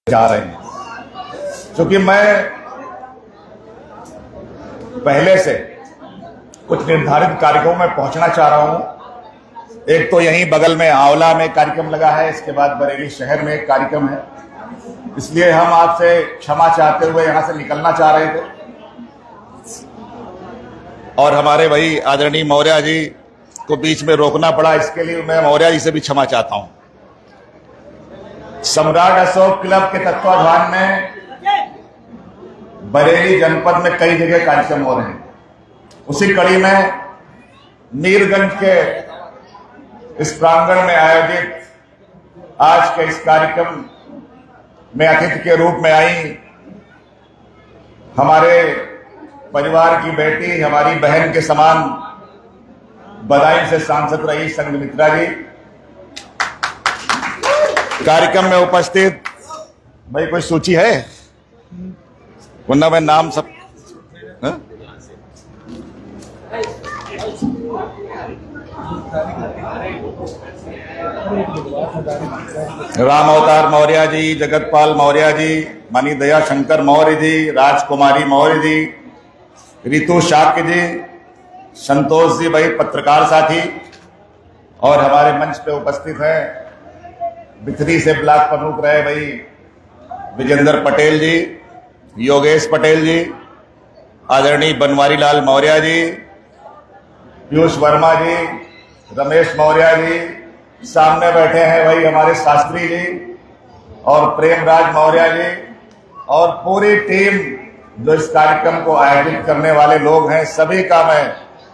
जा रहे हैं, क्योंकि मैं पहले से कुछ निर्धारित कार्यक्रमों में पहुंचना चाह रहा हूं। एक तो यहीं बगल में आंवला में कार्यक्रम लगा है, इसके बाद बरेली शहर में एक कार्यक्रम है, इसलिए हम आपसे क्षमा चाहते हुए यहां से निकलना चाह रहे थे। और हमारे भाई आदरणीय मौर्य जी को बीच में रोकना पड़ा, इसके लिए मैं मौर्य जी से भी क्षमा चाहता हूं। सम्राट अशोक क्लब के तत्वाधान में बरेली जनपद में कई जगह कार्यक्रम हो रहे हैं। उसी कड़ी में मीरगंज के इस प्रांगण में आयोजित आज के इस कार्यक्रम में अतिथि के रूप में आई हमारे परिवार की बेटी, हमारी बहन के समान बदायूं से सांसद रही संघमित्रा जी। कार्यक्रम में उपस्थित भाई कोई सूची है, वरना मैं नाम सब राम अवतार मौर्य जी, जगतपाल मौर्य जी, मनी दया शंकर मौर्य जी, राजकुमारी मौर्य जी, रितु शाक्य जी, संतोष जी भाई पत्रकार साथी, और हमारे मंच पे उपस्थित हैं बिथरी से ब्लॉक प्रमुख रहे भाई विजेंद्र पटेल जी, योगेश पटेल जी, आदरणीय बनवारी लाल मौर्य जी, पीयूष वर्मा जी, रमेश मौर्य जी, सामने बैठे हैं भाई हमारे शास्त्री जी और प्रेमराज मौर्य जी, और पूरी टीम जो इस कार्यक्रम को आयोजित करने वाले लोग हैं, सभी का मैं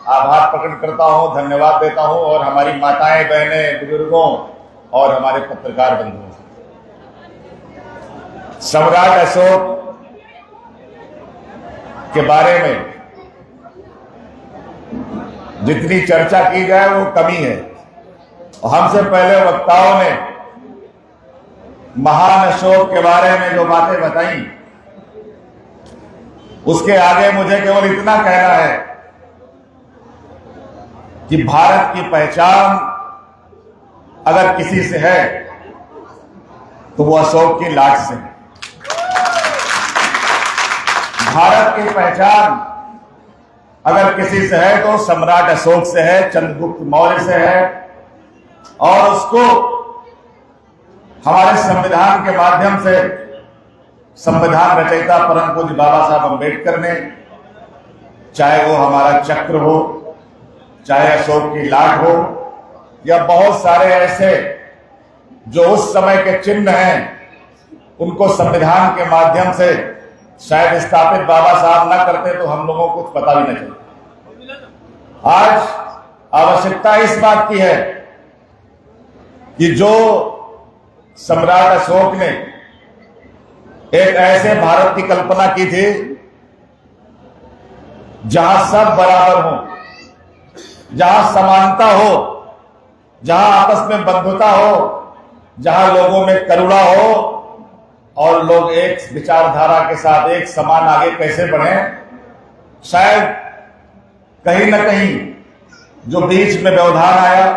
आभार प्रकट करता हूं, धन्यवाद देता हूं। और हमारी माताएं, बहनें, बुजुर्गों और हमारे पत्रकार बंधुओं, सम्राट अशोक के बारे में जितनी चर्चा की जाए वो कमी है। और हमसे पहले वक्ताओं ने महान अशोक के बारे में जो बातें बताई, उसके आगे मुझे केवल इतना कहना है कि भारत की पहचान अगर किसी से है तो वो अशोक की लाट से है। भारत की पहचान अगर किसी से है तो सम्राट अशोक से है, चंद्रगुप्त मौर्य से है, और उसको हमारे संविधान के माध्यम से संविधान रचयिता परम पूज्य बाबा साहब अम्बेडकर ने, चाहे वो हमारा चक्र हो, चाहे अशोक की लाट हो, या बहुत सारे ऐसे जो उस समय के चिन्ह हैं, उनको संविधान के माध्यम से शायद स्थापित बाबा साहब ना करते तो हम लोगों को कुछ पता भी नहीं चलता। आज आवश्यकता इस बात की है कि जो सम्राट अशोक ने एक ऐसे भारत की कल्पना की थी जहां सब बराबर हो, जहां समानता हो, जहां आपस में बंधुता हो, जहां लोगों में करुणा हो और लोग एक विचारधारा के साथ एक समान आगे कैसे बढ़े। शायद कहीं ना कहीं जो बीच में व्यवधान आया,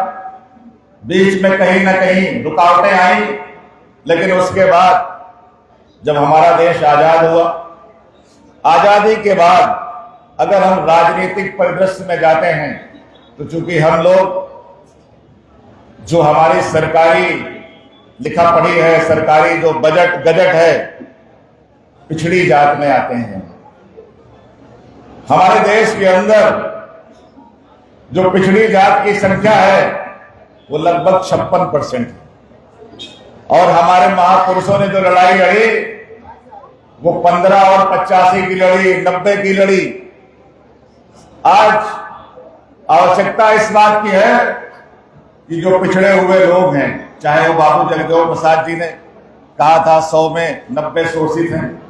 बीच में कहीं ना कहीं रुकावटें आई, लेकिन उसके बाद जब हमारा देश आजाद हुआ, आजादी के बाद अगर हम राजनीतिक परिदृश्य में जाते हैं तो चूंकि हम लोग जो हमारी सरकारी लिखा पढ़ी है, सरकारी जो गजट है, पिछड़ी जात में आते हैं। हमारे देश के अंदर जो पिछड़ी जात की संख्या है वो लगभग 56% है, और हमारे महापुरुषों ने जो लड़ाई लड़ी वो 15 और 85 की लड़ी, 90 की लड़ी। आज आवश्यकता इस बात की है कि जो पिछड़े हुए लोग हैं, चाहे वो बाबू जगदेव प्रसाद जी ने कहा था 100 में 90 शोषित हैं,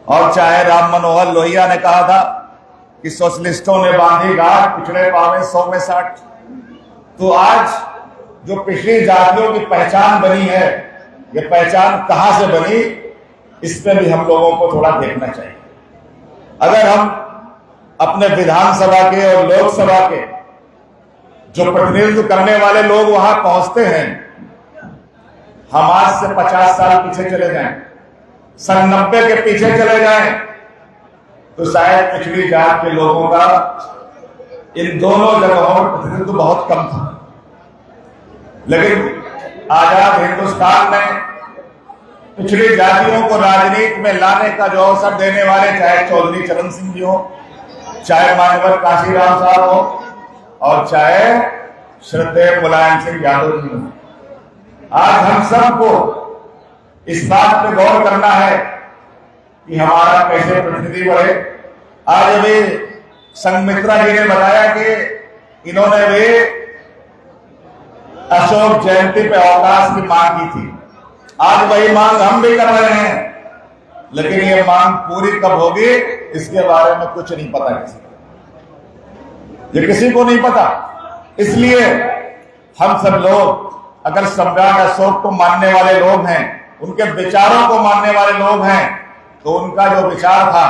और चाहे राम मनोहर लोहिया ने कहा था कि सोशलिस्टों ने बांधी गांठ, पिछड़े पावे 100 में 60। तो आज जो पिछड़ी जातियों की पहचान बनी है, ये पहचान कहां से बनी, इस पे भी हम लोगों को थोड़ा देखना चाहिए। अगर हम अपने विधानसभा के और लोकसभा के जो प्रतिनिधित्व करने वाले लोग वहां पहुंचते हैं, हम आज से 50 साल पीछे चले जाएं सन 90 के पीछे चले जाएं तो शायद पिछड़ी जात के लोगों का इन दोनों जगहों पर प्रतिनिधित्व बहुत कम था। लेकिन आजाद हिंदुस्तान में पिछड़ी जातियों को राजनीति में लाने का जो अवसर देने वाले, चाहे चौधरी चरण सिंह जी हो, चाहे मान्यवर काशीराम साहब हो, और चाहे श्रद्धेय मुलायम सिंह यादव जी हो, आज हम सबको इस बात पे गौर करना है कि हमारा कैसे प्रतिनिधि बढ़े। आज अभी संघमित्रा जी ने बताया कि इन्होंने भी अशोक जयंती पे अवकाश की मांग की थी। आज वही मांग हम भी कर रहे हैं, लेकिन ये मांग पूरी कब होगी इसके बारे में कुछ नहीं पता किसी को, ये किसी को नहीं पता। इसलिए हम सब लोग अगर सम्राट अशोक को मानने वाले लोग हैं, उनके विचारों को मानने वाले लोग हैं, तो उनका जो विचार था,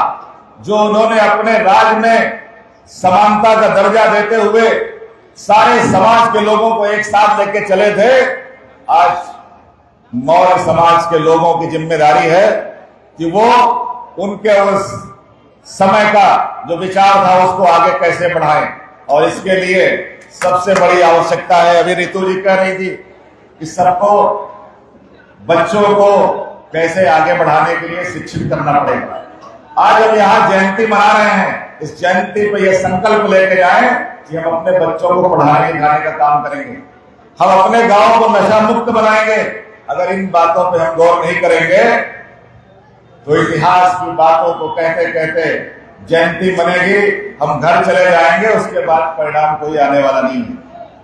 जो उन्होंने अपने राज्य में समानता का दर्जा देते हुए सारे समाज के लोगों को एक साथ लेके चले थे, आज मौर्य समाज के लोगों की जिम्मेदारी है कि वो उनके उस समय का जो विचार था उसको आगे कैसे बढ़ाएं। और इसके लिए सबसे बड़ी आवश्यकता है, अभी रितु जी कह रही थी कि सबको, बच्चों को कैसे आगे बढ़ाने के लिए शिक्षित करना पड़ेगा। आज हम यहाँ जयंती मना रहे हैं, इस जयंती पे यह संकल्प लेके जाएं कि हम अपने बच्चों को पढ़ाने लिखाने का काम करेंगे, हम अपने गांव को नशा मुक्त बनाएंगे। अगर इन बातों पे हम गौर नहीं करेंगे तो इतिहास की बातों को कहते कहते जयंती बनेगी, हम घर चले जाएंगे, उसके बाद परिणाम कोई आने वाला नहीं है।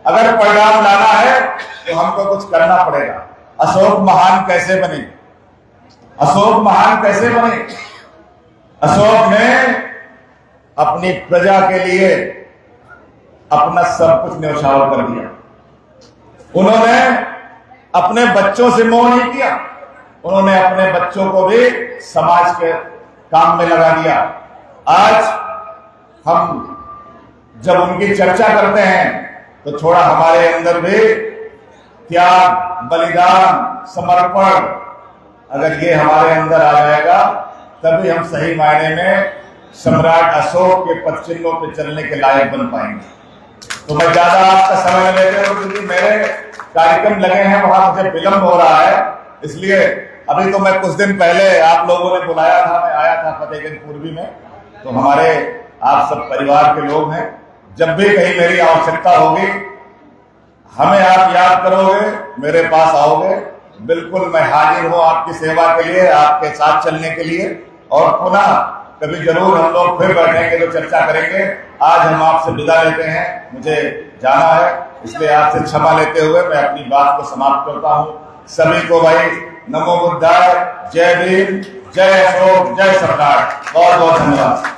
अगर परिणाम लाना है तो हमको कुछ करना पड़ेगा। अशोक महान कैसे बने? अशोक महान कैसे बने? अशोक ने अपनी प्रजा के लिए अपना सब कुछ न्यौछावर कर दिया। उन्होंने अपने बच्चों से मोह नहीं किया, उन्होंने अपने बच्चों को भी समाज के काम में लगा दिया। आज हम जब उनकी चर्चा करते हैं तो थोड़ा हमारे अंदर भी त्याग, बलिदान, समर्पण, अगर ये हमारे अंदर आ जाएगा तभी हम सही मायने में सम्राट अशोक के पद चिन्हों पे चलने के लायक बन पाएंगे। तो मैं ज्यादा आपका समय लेते हुए, क्योंकि मेरे कार्यक्रम लगे हैं, वहां मुझे विलंब हो रहा है, इसलिए अभी तो मैं कुछ दिन पहले आप लोगों ने बुलाया था, मैं आया था फतेहगंज पूर्वी में, तो हमारे आप सब परिवार के लोग हैं। जब भी कहीं मेरी आवश्यकता होगी, हमें आप याद करोगे, मेरे पास आओगे, बिल्कुल मैं हाजिर हूं आपकी सेवा के लिए, आपके साथ चलने के लिए। और पुनः कभी जरूर हम लोग फिर बैठेंगे तो चर्चा करेंगे। आज हम आपसे विदा लेते हैं, मुझे जाना है, इसलिए आपसे क्षमा लेते हुए मैं अपनी बात को समाप्त करता हूं। सभी को भाई नमो बुद्धाय, जय भीम, जय अशोक, जय सम्राट, बहुत बहुत धन्यवाद।